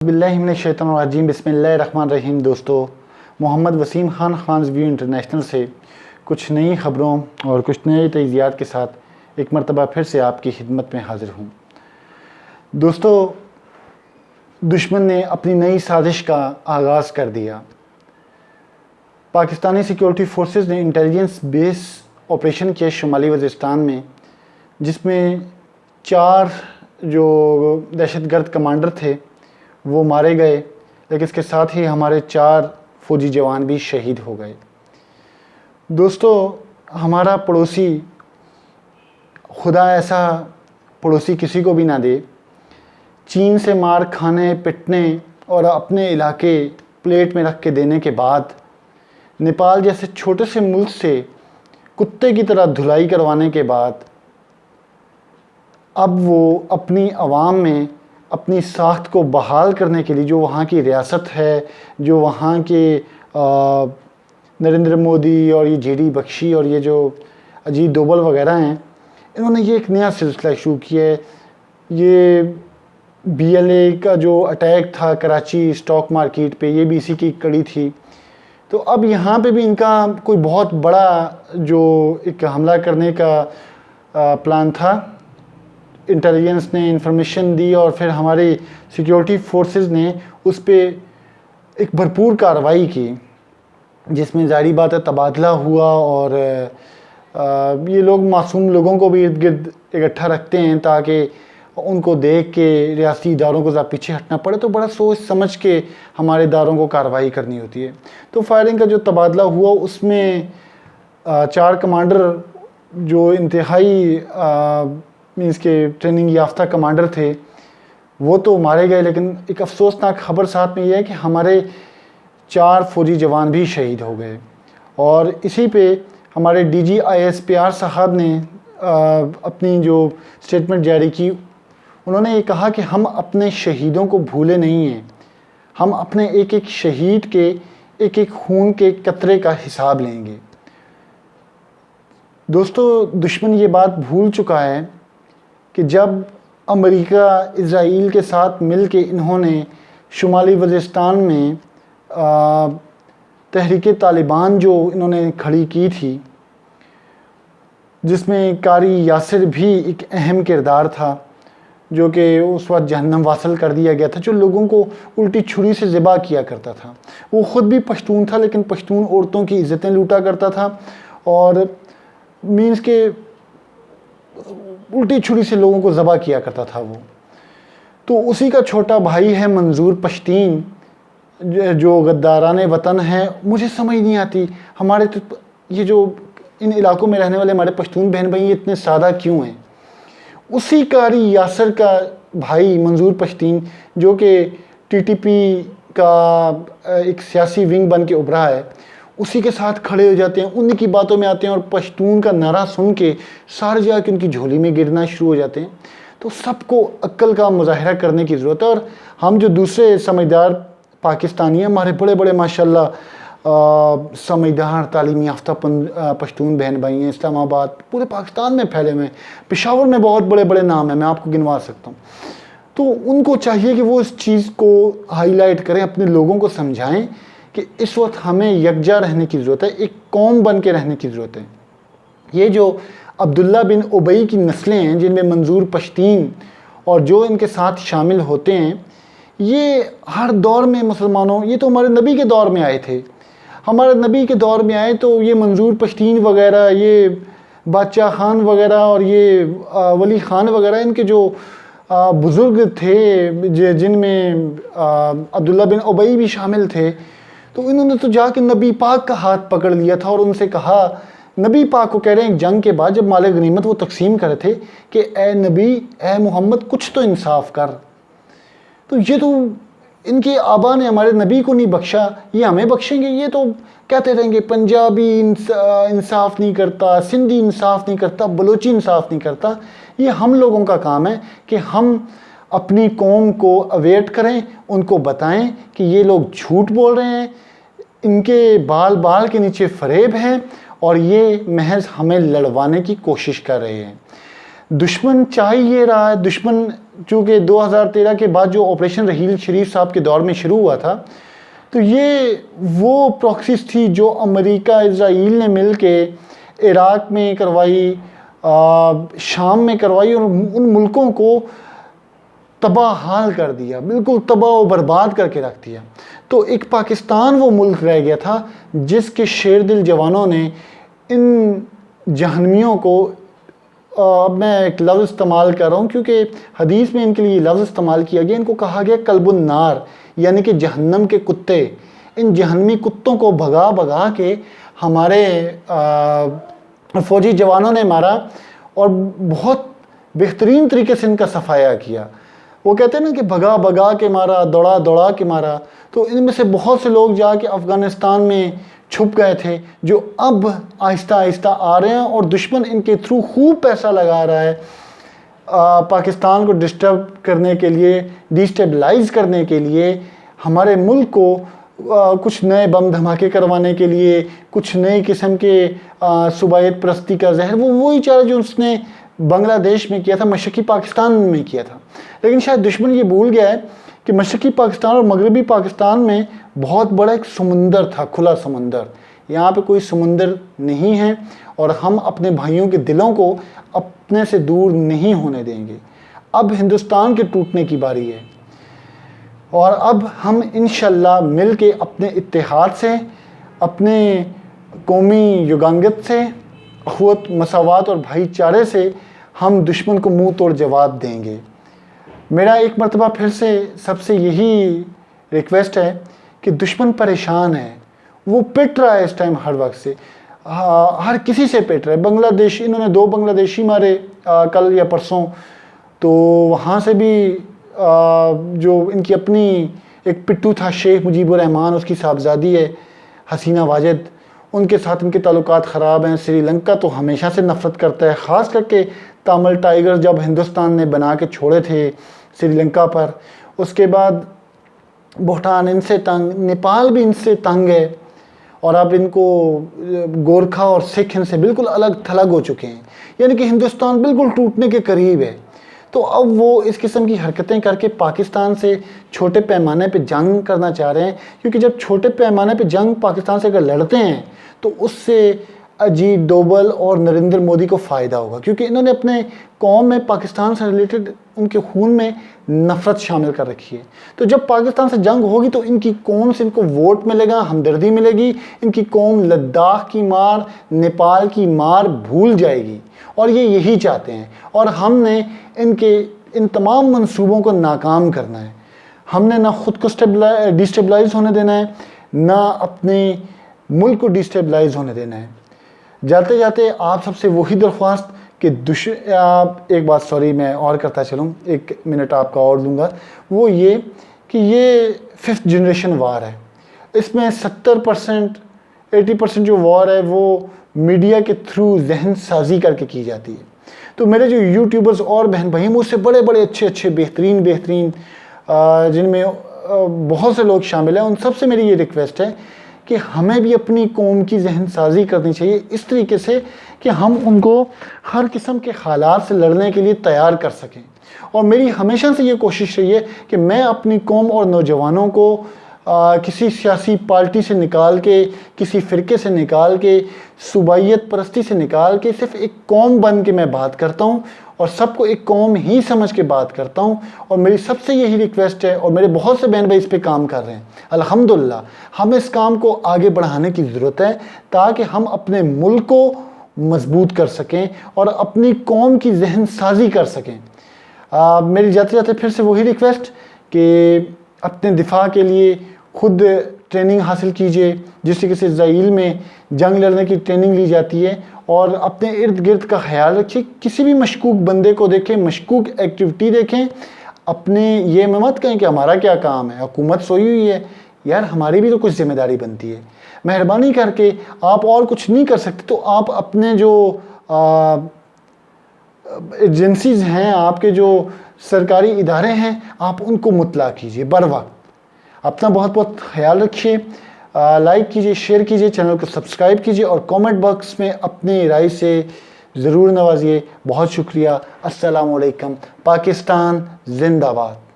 باللہ من الشیطان الرجیم بسم اللہ الرحمن الرحیم۔ دوستو، محمد وسیم خان خانز ویو انٹرنیشنل سے کچھ نئی خبروں اور کچھ نئے تجزیات کے ساتھ ایک مرتبہ پھر سے آپ کی خدمت میں حاضر ہوں۔ دوستو، دشمن نے اپنی نئی سازش کا آغاز کر دیا۔ پاکستانی سیکیورٹی فورسز نے انٹیلیجنس بیس آپریشن کیا شمالی وزیرستان میں، جس میں 4 جو دہشت گرد کمانڈر تھے وہ مارے گئے، لیکن اس کے ساتھ ہی ہمارے 4 فوجی جوان بھی شہید ہو گئے۔ دوستو، ہمارا پڑوسی، خدا ایسا پڑوسی کسی کو بھی نہ دے، چین سے مار کھانے پٹنے اور اپنے علاقے پلیٹ میں رکھ کے دینے کے بعد، نیپال جیسے چھوٹے سے ملک سے کتے کی طرح دھلائی کروانے کے بعد، اب وہ اپنی عوام میں اپنی ساخت کو بحال کرنے کے لیے، جو وہاں کی ریاست ہے، جو وہاں کے نریندر مودی اور یہ جے ڈی بخشی اور یہ جو اجیت دوبل وغیرہ ہیں، انہوں نے یہ ایک نیا سلسلہ شروع کیا ہے۔ یہ بی ایل اے کا جو اٹیک تھا کراچی اسٹاک مارکیٹ پہ، یہ بھی اسی کی کڑی تھی۔ تو اب یہاں پہ بھی ان کا کوئی بہت بڑا جو ایک حملہ کرنے کا پلان تھا، انٹیلیجنس نے انفارمیشن دی اور پھر ہماری سیکیورٹی فورسز نے اس پہ ایک بھرپور کارروائی کی، جس میں ظاہری بات ہے تبادلہ ہوا، اور یہ لوگ معصوم لوگوں کو بھی ارد گرد اکٹھا رکھتے ہیں تاکہ ان کو دیکھ کے ریاستی اداروں کو ذرا پیچھے ہٹنا پڑے، تو بڑا سوچ سمجھ کے ہمارے اداروں کو کارروائی کرنی ہوتی ہے۔ تو فائرنگ کا جو تبادلہ ہوا، اس میں 4 کمانڈر جو انتہائی مینس کے ٹریننگ یافتہ کمانڈر تھے وہ تو مارے گئے، لیکن ایک افسوسناک خبر ساتھ میں یہ ہے کہ ہمارے 4 فوجی جوان بھی شہید ہو گئے۔ اور اسی پہ ہمارے D G I S P R صاحب نے اپنی جو سٹیٹمنٹ جاری کی، انہوں نے یہ کہا کہ ہم اپنے شہیدوں کو بھولے نہیں ہیں، ہم اپنے ایک ایک شہید کے ایک ایک خون کے قطرے کا حساب لیں گے۔ دوستو، دشمن یہ بات بھول چکا ہے کہ جب امریکہ اسرائیل کے ساتھ مل کے انہوں نے شمالی وزیرستان میں تحریک طالبان جو انہوں نے کھڑی کی تھی، جس میں قاری یاسر بھی ایک اہم کردار تھا، جو کہ اس وقت جہنم واصل کر دیا گیا تھا، جو لوگوں کو الٹی چھری سے ذبح کیا کرتا تھا۔ وہ خود بھی پشتون تھا، لیکن پشتون عورتوں کی عزتیں لوٹا کرتا تھا، اور مینس کے الٹی چھری سے لوگوں کو ذبح کیا کرتا تھا وہ۔ تو اسی کا چھوٹا بھائی ہے منظور پشتین، جو غداران وطن ہے۔ مجھے سمجھ نہیں آتی ہمارے یہ جو ان علاقوں میں رہنے والے ہمارے پشتون بہن بھائی اتنے سادہ کیوں ہیں۔ اسی قاری یاسر کا بھائی منظور پشتین، جو کہ ٹی ٹی پی کا ایک سیاسی ونگ بن کے ابھرا ہے، اسی کے ساتھ کھڑے ہو جاتے ہیں، انہی کی باتوں میں آتے ہیں، اور پشتون کا نعرہ سن کے سارے جا کے ان کی جھولی میں گرنا شروع ہو جاتے ہیں۔ تو سب کو عقل کا مظاہرہ کرنے کی ضرورت ہے، اور ہم جو دوسرے سمجھدار پاکستانی ہیں، ہمارے بڑے بڑے ماشاءاللہ سمجھدار تعلیم یافتہ پشتون بہن بھائی ہیں، اسلام آباد پورے پاکستان میں پھیلے ہوئے ہیں، پشاور میں بہت بڑے بڑے نام ہیں، میں آپ کو گنوا سکتا ہوں۔ تو ان کو چاہیے کہ وہ اس چیز کو ہائی لائٹ کریں، اپنے لوگوں کو سمجھائیں کہ اس وقت ہمیں یکجا رہنے کی ضرورت ہے، ایک قوم بن کے رہنے کی ضرورت ہے۔ یہ جو عبداللہ بن ابئی کی نسلیں ہیں، جن میں منظور پشتین اور جو ان کے ساتھ شامل ہوتے ہیں، یہ ہر دور میں مسلمانوں، یہ تو ہمارے نبی کے دور میں آئے تھے، ہمارے نبی کے دور میں آئے تو یہ منظور پشتین وغیرہ، یہ بادشاہ خان وغیرہ اور یہ ولی خان وغیرہ، ان کے جو بزرگ تھے، جن میں عبداللہ بن ابئی بھی شامل تھے، تو انہوں نے تو جا کے نبی پاک کا ہاتھ پکڑ لیا تھا اور ان سے کہا، نبی پاک کو کہہ رہے ہیں جنگ کے بعد جب مال غنیمت وہ تقسیم کرے تھے، کہ اے نبی، اے محمد، کچھ تو انصاف کر۔ تو یہ تو ان کے آبا نے ہمارے نبی کو نہیں بخشا، یہ ہمیں بخشیں گے؟ یہ تو کہتے رہیں گے پنجابی انصاف نہیں کرتا، سندھی انصاف نہیں کرتا، بلوچی انصاف نہیں کرتا۔ یہ ہم لوگوں کا کام ہے کہ ہم اپنی قوم کو اویئر کریں، ان کو بتائیں کہ یہ لوگ جھوٹ بول رہے ہیں، ان کے بال بال کے نیچے فریب ہیں، اور یہ محض ہمیں لڑوانے کی کوشش کر رہے ہیں۔ دشمن چاہ یہ رہا ہے، دشمن چونکہ 2013 کے بعد جو آپریشن رحیل شریف صاحب کے دور میں شروع ہوا تھا، تو یہ وہ پروکسیز تھی جو امریکہ اسرائیل نے مل کے عراق میں کروائی، شام میں کروائی، اور ان ملکوں کو تباہ حال کر دیا، بالکل تباہ و برباد کر کے رکھ دیا۔ تو ایک پاکستان وہ ملک رہ گیا تھا جس کے شیر دل جوانوں نے ان جہنمیوں کو، اب میں ایک لفظ استعمال کر رہا ہوں کیونکہ حدیث میں ان کے لیے یہ لفظ استعمال کیا گیا، ان کو کہا گیا کلب النار، یعنی کہ جہنم کے کتے۔ ان جہنمی کتوں کو بھگا بھگا کے ہمارے فوجی جوانوں نے مارا، اور بہت بہترین طریقے سے ان کا صفایا کیا۔ وہ کہتے ہیں نا کہ بھگا بھگا کے مارا، دوڑا دوڑا کے مارا۔ تو ان میں سے بہت سے لوگ جا کے افغانستان میں چھپ گئے تھے، جو اب آہستہ آہستہ آ رہے ہیں، اور دشمن ان کے تھرو خوب پیسہ لگا رہا ہے پاکستان کو ڈسٹرب کرنے کے لیے، ڈیسٹیبلائز کرنے کے لیے، ہمارے ملک کو کچھ نئے بم دھماکے کروانے کے لیے، کچھ نئے قسم کے صوبائیت پرستی کا زہر، وہی چارہ جو اس نے بنگلہ دیش میں کیا تھا، مشرقی پاکستان میں کیا تھا۔ لیکن شاید دشمن یہ بھول گیا ہے کہ مشرقی پاکستان اور مغربی پاکستان میں بہت بڑا ایک سمندر تھا، کھلا سمندر۔ یہاں پہ کوئی سمندر نہیں ہے، اور ہم اپنے بھائیوں کے دلوں کو اپنے سے دور نہیں ہونے دیں گے۔ اب ہندوستان کے ٹوٹنے کی باری ہے، اور اب ہم انشاءاللہ مل کے اپنے اتحاد سے، اپنے قومی یگانگت سے، اخوت، مساوات اور بھائی چارے سے ہم دشمن کو منہ توڑ جواب دیں گے۔ میرا ایک مرتبہ پھر سے سب سے یہی ریکویسٹ ہے کہ دشمن پریشان ہے، وہ پٹ رہا ہے اس ٹائم ہر وقت سے، ہر کسی سے پٹ رہا ہے۔ بنگلہ دیش، انہوں نے 2 بنگلہ دیشی مارے کل یا پرسوں، تو وہاں سے بھی جو ان کی اپنی ایک پٹو تھا شیخ مجیب الرحمان، اس کی صاحبزادی ہے حسینہ واجد، ان کے ساتھ ان کے تعلقات خراب ہیں۔ سری لنکا تو ہمیشہ سے نفرت کرتا ہے، خاص کر کے تامل ٹائیگر جب ہندوستان نے بنا کے چھوڑے تھے سری لنکا پر، اس کے بعد بھوٹان ان سے تنگ، نیپال بھی ان سے تنگ ہے، اور اب ان کو گورکھا اور سکھ ان سے بالکل الگ تھلگ ہو چکے ہیں، یعنی کہ ہندوستان بالکل ٹوٹنے کے قریب ہے۔ تو اب وہ اس قسم کی حرکتیں کر کے پاکستان سے چھوٹے پیمانے پہ جنگ کرنا چاہ رہے ہیں، کیونکہ جب چھوٹے پیمانے پہ جنگ پاکستان سے اگر لڑتے ہیں تو اس سے اجیت ڈوبل اور نریندر مودی کو فائدہ ہوگا، کیونکہ انہوں نے اپنے قوم میں پاکستان سے ریلیٹڈ ان کے خون میں نفرت شامل کر رکھی ہے۔ تو جب پاکستان سے جنگ ہوگی تو ان کی قوم سے ان کو ووٹ ملے گا، ہمدردی ملے گی، ان کی قوم لداخ کی مار، نیپال کی مار بھول جائے گی، اور یہ یہی چاہتے ہیں، اور ہم نے ان تمام منصوبوں کو ناکام کرنا ہے۔ ہم نے نہ خود کو ڈیسٹیبلائز ہونے دینا ہے، نہ اپنے ملک کو ڈیسٹیبلائز ہونے دینا ہے۔ جاتے جاتے آپ سب سے وہی درخواست کہ ایک بات سوری میں اور کرتا چلوں، 1 منٹ آپ کا اور دوں گا، وہ یہ کہ یہ 5th جنریشن وار ہے۔ اس میں 70% 80% جو وار ہے وہ میڈیا کے تھرو ذہن سازی کر کے کی جاتی ہے۔ تو میرے جو یوٹیوبرز اور بہن بھائی مجھ سے بڑے بڑے اچھے بہترین جن میں بہت سے لوگ شامل ہیں، ان سب سے میری یہ ریکویسٹ ہے کہ ہمیں بھی اپنی قوم کی ذہن سازی کرنی چاہیے اس طریقے سے کہ ہم ان کو ہر قسم کے حالات سے لڑنے کے لیے تیار کر سکیں۔ اور میری ہمیشہ سے یہ کوشش رہی ہے کہ میں اپنی قوم اور نوجوانوں کو کسی سیاسی پارٹی سے نکال کے، کسی فرقے سے نکال کے، صوبائیت پرستی سے نکال کے، صرف ایک قوم بن کے میں بات کرتا ہوں، اور سب کو ایک قوم ہی سمجھ کے بات کرتا ہوں۔ اور میری سب سے یہی ریکویسٹ ہے، اور میرے بہت سے بہن بھائی اس پہ کام کر رہے ہیں الحمدللہ، ہمیں اس کام کو آگے بڑھانے کی ضرورت ہے تاکہ ہم اپنے ملک کو مضبوط کر سکیں اور اپنی قوم کی ذہن سازی کر سکیں۔ میری جاتے جاتے پھر سے وہی ریکویسٹ کہ اپنے دفاع کے لیے خود ٹریننگ حاصل کیجئے، جس طریقے سے اسرائیل میں جنگ لڑنے کی ٹریننگ لی جاتی ہے، اور اپنے ارد گرد کا خیال رکھیے۔ کسی بھی مشکوک بندے کو دیکھیں، مشکوک ایکٹیویٹی دیکھیں، اپنے یہ مت کہیں کہ ہمارا کیا کام ہے، حکومت سوئی ہوئی ہے، یار ہماری بھی تو کچھ ذمہ داری بنتی ہے۔ مہربانی کر کے، آپ اور کچھ نہیں کر سکتے تو آپ اپنے جو ایجنسیز ہیں، آپ کے جو سرکاری ادارے ہیں، آپ ان کو مطلع کیجئے بر وقت۔ اپنا بہت بہت خیال رکھیے، لائک کیجئے، شیئر کیجئے، چینل کو سبسکرائب کیجئے، اور کامنٹ باکس میں اپنی رائے سے ضرور نوازیے. بہت شکریہ. السلام علیکم. پاکستان زندہ باد.